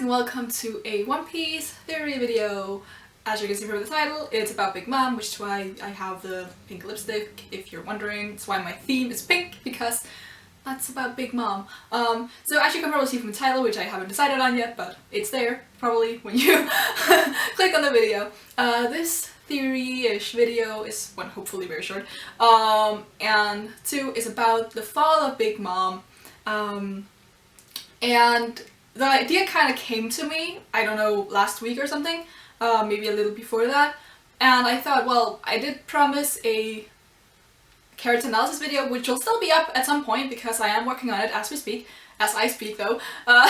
and welcome to a One Piece theory video. As you can see from the title, it's about Big Mom, which is why I have the pink lipstick, if you're wondering. It's why my theme is pink, because that's about Big Mom. So as you can probably see from the title, which I haven't decided on yet, but it's there, probably, when you click on the video. This theory-ish video is, one, hopefully very short, and two, is about the fall of Big Mom. And the idea kind of came to me, I don't know, last week or something, maybe a little before that, and I thought, well, I did promise a character analysis video, which will still be up at some point because I am working on it as we speak, as I speak though, but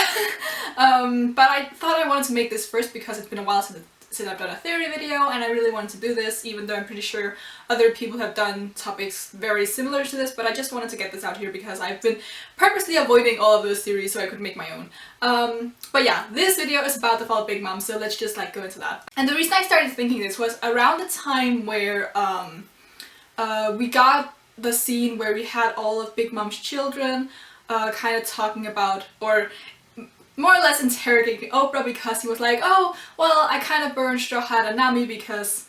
I thought I wanted to make this first because it's been a while since I've done a theory video, and I really wanted to do this, even though I'm pretty sure other people have done topics very similar to this, but I just wanted to get this out here because I've been purposely avoiding all of those theories so I could make my own. But yeah, this video is about the fall of Big Mom, so let's just go into that. And the reason I started thinking this was around the time where we got the scene where we had all of Big Mom's children kind of talking about, or more or less interrogating Oprah, because he was like, oh, well, I kind of burned Straw Hat and Nami because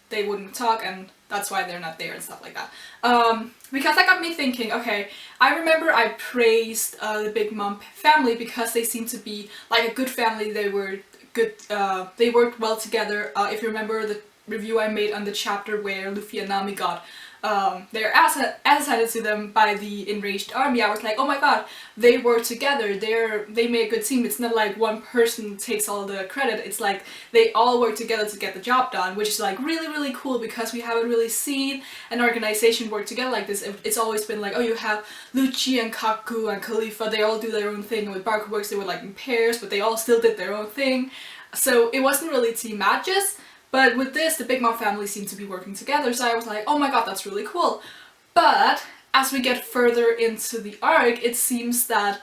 they wouldn't talk and that's why they're not there and stuff like that. Because that got me thinking, okay, I remember I praised the Big Mom family because they seemed to be like a good family. They were good, they worked well together. If you remember the review I made on the chapter where Luffy and Nami got their ass handed to them by the enraged army, I was like, oh my god, they work together, they make a good team. It's not like one person takes all the credit, it's like they all work together to get the job done, which is like really, really cool because we haven't really seen an organization work together like this. It's always been like, oh, you have Lucci and Kaku and Khalifa, they all do their own thing, and with Barker Works they were like in pairs, but they all still did their own thing, so it wasn't really team matches. But with this, the Big Mom family seemed to be working together, so I was like, oh my god, that's really cool. But as we get further into the arc, it seems that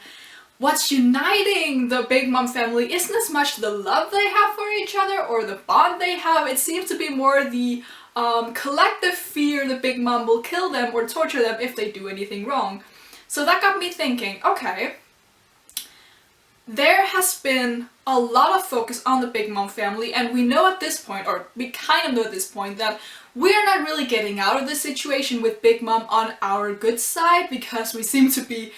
what's uniting the Big Mom family isn't as much the love they have for each other or the bond they have. It seems to be more the collective fear the Big Mom will kill them or torture them if they do anything wrong. So that got me thinking, okay, there has been a lot of focus on the Big Mom family, and we know at this point, or we kind of know at this point, that we're not really getting out of this situation with Big Mom on our good side, because we seem to be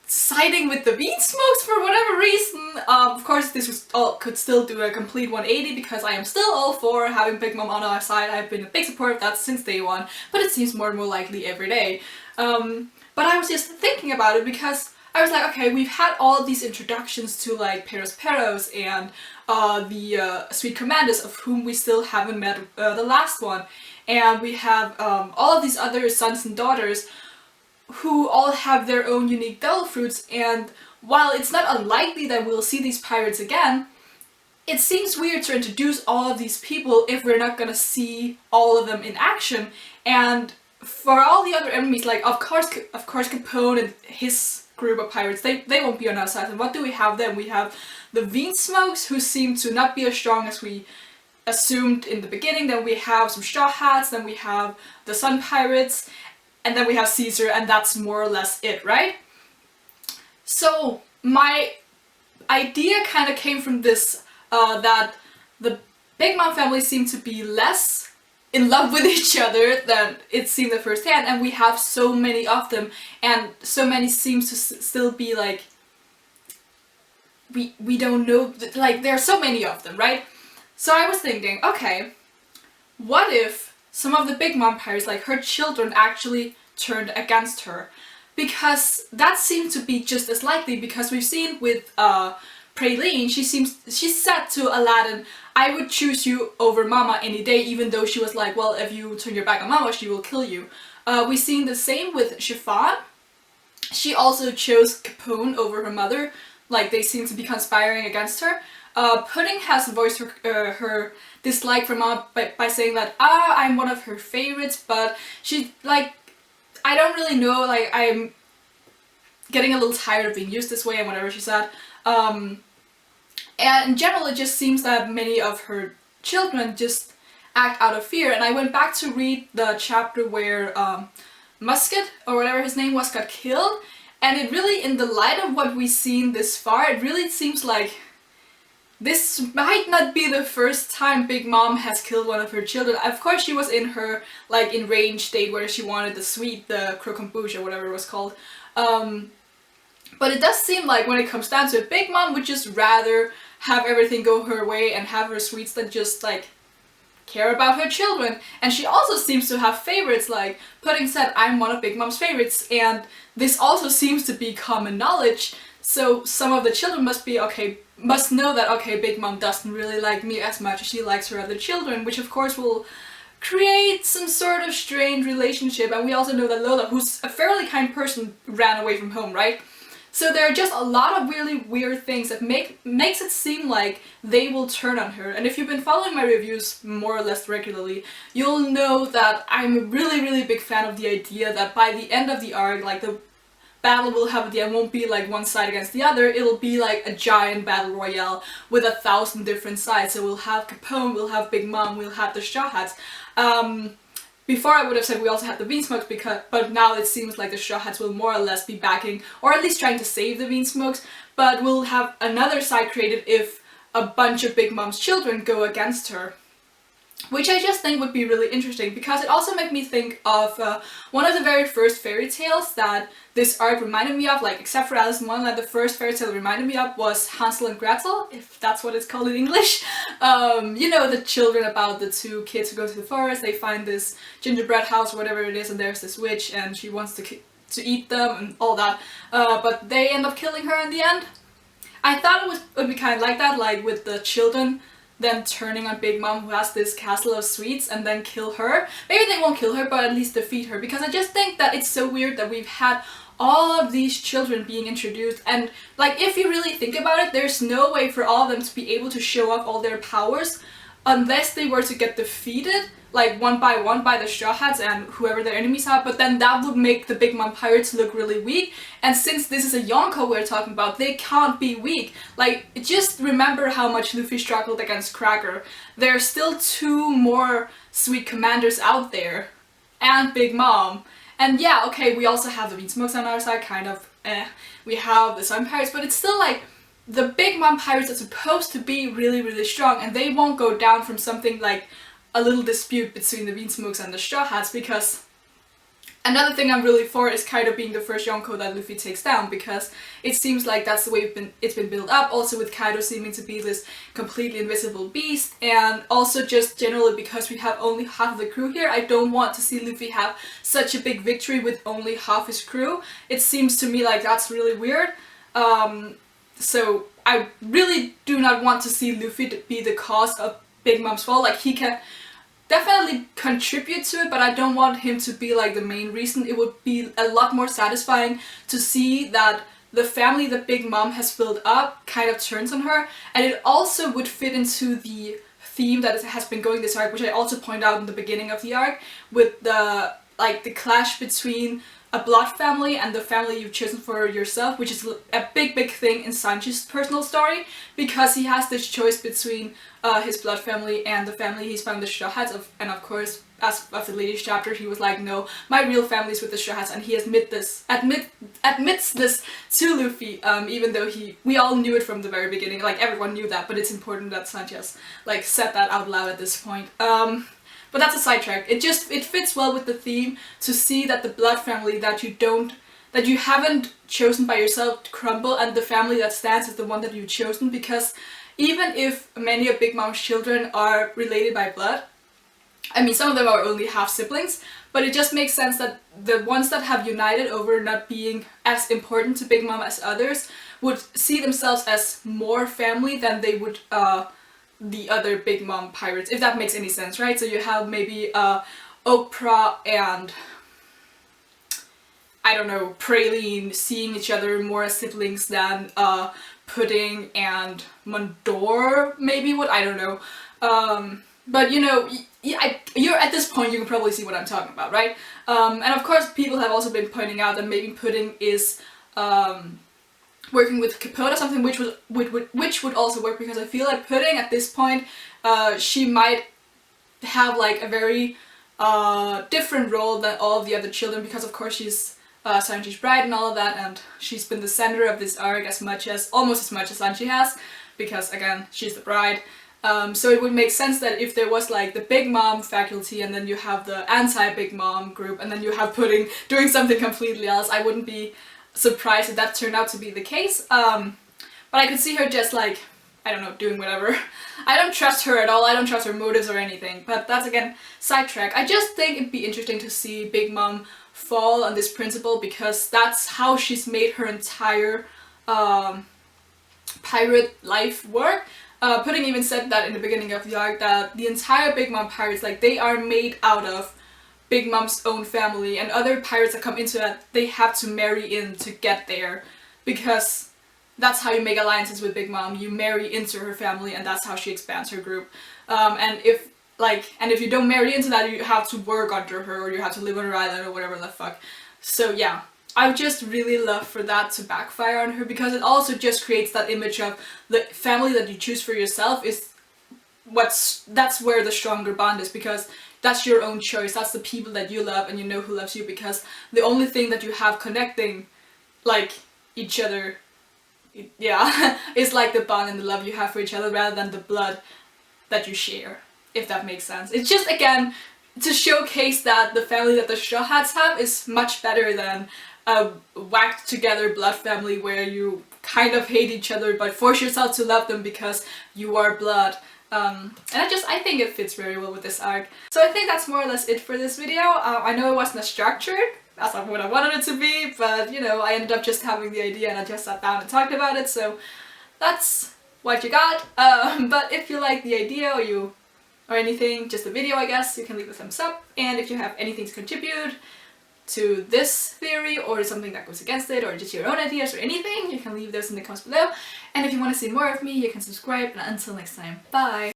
siding with the Bean Smokes for whatever reason. Of course, this could still do a complete 180 because I am still all for having Big Mom on our side. I've been a big supporter of that since day one, but it seems more and more likely every day. But I was just thinking about it because I was like, okay, we've had all of these introductions to like Peros and the Sweet Commanders, of whom we still haven't met the last one, and we have all of these other sons and daughters who all have their own unique devil fruits, and while it's not unlikely that we'll see these pirates again, it seems weird to introduce all of these people if we're not gonna see all of them in action. And for all the other enemies, like of course Capone and his group of pirates, they won't be on our side. And what do we have then? We have the Bean Smokes, who seem to not be as strong as we assumed in the beginning. Then we have some Straw Hats, then we have the Sun Pirates, and then we have Caesar, and that's more or less it, right? So my idea kind of came from this, that the Big Mom family seemed to be less in love with each other than it seemed at first hand, and we have so many of them, and so many seems to still be like, we don't know, like there are so many of them, right? So I was thinking, okay, what if some of the Big Mom pirates, like her children, actually turned against her? Because that seemed to be just as likely, because we've seen with Praline, she said to Aladdin, I would choose you over Mama any day, even though she was like, well, if you turn your back on Mama, she will kill you. We've seen the same with Chiffon. She also chose Capone over her mother, like they seem to be conspiring against her. Pudding has voiced her dislike for Mama by saying that, I'm one of her favorites, but she, like, I don't really know, like, I'm getting a little tired of being used this way and whatever she said. And in general, it just seems that many of her children just act out of fear. And I went back to read the chapter where Musket, or whatever his name was, got killed. And it really, in the light of what we've seen this far, it really seems like this might not be the first time Big Mom has killed one of her children. Of course she was in her, like, enraged state where she wanted the sweet, the croquembouche or whatever it was called. But it does seem like when it comes down to it, Big Mom would just rather have everything go her way and have her sweets than just, like, care about her children. And she also seems to have favorites, like Pudding said, I'm one of Big Mom's favorites, and this also seems to be common knowledge. So some of the children must know that, okay, Big Mom doesn't really like me as much as she likes her other children, which of course will create some sort of strained relationship. And we also know that Lola, who's a fairly kind person, ran away from home, right? So there are just a lot of really weird things that makes it seem like they will turn on her. And if you've been following my reviews more or less regularly, you'll know that I'm a really big fan of the idea that by the end of the arc, like, the battle will have at the end won't be like one side against the other, it'll be like a giant battle royale with 1,000 different sides. So we'll have Capone, we'll have Big Mom, we'll have the Straw Hats. Before I would have said we also had the Beansmokes, but now it seems like the Straw Hats will more or less be backing, or at least trying to save the Beansmokes, but we'll have another side created if a bunch of Big Mom's children go against her. Which I just think would be really interesting, because it also made me think of one of the very first fairy tales that this arc reminded me of, like, except for Alice in Wonderland, the first fairy tale reminded me of was Hansel and Gretel, if that's what it's called in English. You know, the children about the two kids who go to the forest, they find this gingerbread house or whatever it is, and there's this witch and she wants to eat them and all that, but they end up killing her in the end. I thought it would be kind of like that, like with the children then turning on Big Mom, who has this castle of sweets, and then kill her. Maybe they won't kill her, but at least defeat her, because I just think that it's so weird that we've had all of these children being introduced, and, like, if you really think about it, there's no way for all of them to be able to show off all their powers unless they were to get defeated, like, one by the Straw Hats and whoever their enemies are, but then that would make the Big Mom pirates look really weak, and since this is a Yonko we're talking about, they can't be weak. Like, just remember how much Luffy struggled against Cracker. There are still 2 more sweet commanders out there, and Big Mom. And yeah, okay, we also have the Beansmokes on our side, kind of, we have the Sun Pirates, but it's still like, the Big Mom pirates are supposed to be really strong, and they won't go down from something like a little dispute between the Beansmokes and the Straw Hats, because another thing I'm really for is Kaido being the first Yonko that Luffy takes down, because it seems like that's the way it's been built up, also with Kaido seeming to be this completely invisible beast, and also just generally because we have only half of the crew here, I don't want to see Luffy have such a big victory with only half his crew. It seems to me like that's really weird. So I really do not want to see Luffy be the cause of Big Mom's fall. Like, he can definitely contribute to it, but I don't want him to be like the main reason. It would be a lot more satisfying to see that the family that Big Mom has built up kind of turns on her, and it also would fit into the theme that has been going this arc, which I also point out in the beginning of the arc, with the clash between a blood family and the family you've chosen for yourself, which is a big thing in Sanji's personal story, because he has this choice between his blood family and the family he's found the Straw Hats of, and of course, as of the latest chapter, he was like, no, my real family's with the Straw Hats, and he admits this to Luffy, even though we all knew it from the very beginning, like, everyone knew that, but it's important that Sanji has, like, said that out loud at this point. But that's a sidetrack. It fits well with the theme to see that the blood family that you haven't chosen by yourself crumble, and the family that stands is the one that you've chosen, because even if many of Big Mom's children are related by blood, I mean, some of them are only half siblings, but it just makes sense that the ones that have united over not being as important to Big Mom as others would see themselves as more family than they would the other Big Mom pirates, if that makes any sense, right? So you have maybe Oprah and, I don't know, Praline seeing each other more as siblings than Pudding and Mondor maybe would, I don't know. But you know, you're at this point you can probably see what I'm talking about, right? And of course people have also been pointing out that maybe Pudding is working with Capone or something, which would also work, because I feel like Pudding at this point, she might have like a very different role than all of the other children, because of course she's Sanji's bride and all of that, and she's been the center of this arc almost as much as Sanji has, because again, she's the bride. So it would make sense that if there was like the Big Mom faculty and then you have the anti-Big Mom group and then you have Pudding doing something completely else, I wouldn't be surprised if that turned out to be the case. But I could see her just like, I don't know, doing whatever. I don't trust her at all, I don't trust her motives or anything, but that's again, sidetrack. I just think it'd be interesting to see Big Mom fall on this principle, because that's how she's made her entire pirate life work. Pudding even said that in the beginning of the arc, that the entire Big Mom pirates, like, they are made out of Big Mom's own family, and other pirates that come into that, they have to marry in to get there, because that's how you make alliances with Big Mom. You marry into her family, and that's how she expands her group. And if you don't marry into that, you have to work under her, or you have to live on her island, or whatever the fuck. So yeah, I would just really love for that to backfire on her, because it also just creates that image of the family that you choose for yourself is that's where the stronger bond is, because that's your own choice, that's the people that you love and you know who loves you, because the only thing that you have connecting like each other, yeah, is like the bond and the love you have for each other, rather than the blood that you share, if that makes sense. It's just, again, to showcase that the family that the Straw Hats have is much better than a whacked together blood family where you kind of hate each other but force yourself to love them because you are blood. And I think it fits very well with this arc. So I think that's more or less it for this video. I know it wasn't as structured as what I wanted it to be, but you know, I ended up just having the idea and I just sat down and talked about it, so that's what you got. But if you like the idea or anything, just the video, I guess, you can leave a thumbs up, and if you have anything to contribute to this theory or something that goes against it, or just your own ideas or anything, you can leave those in the comments below. And if you want to see more of me, you can subscribe, and until next time, bye!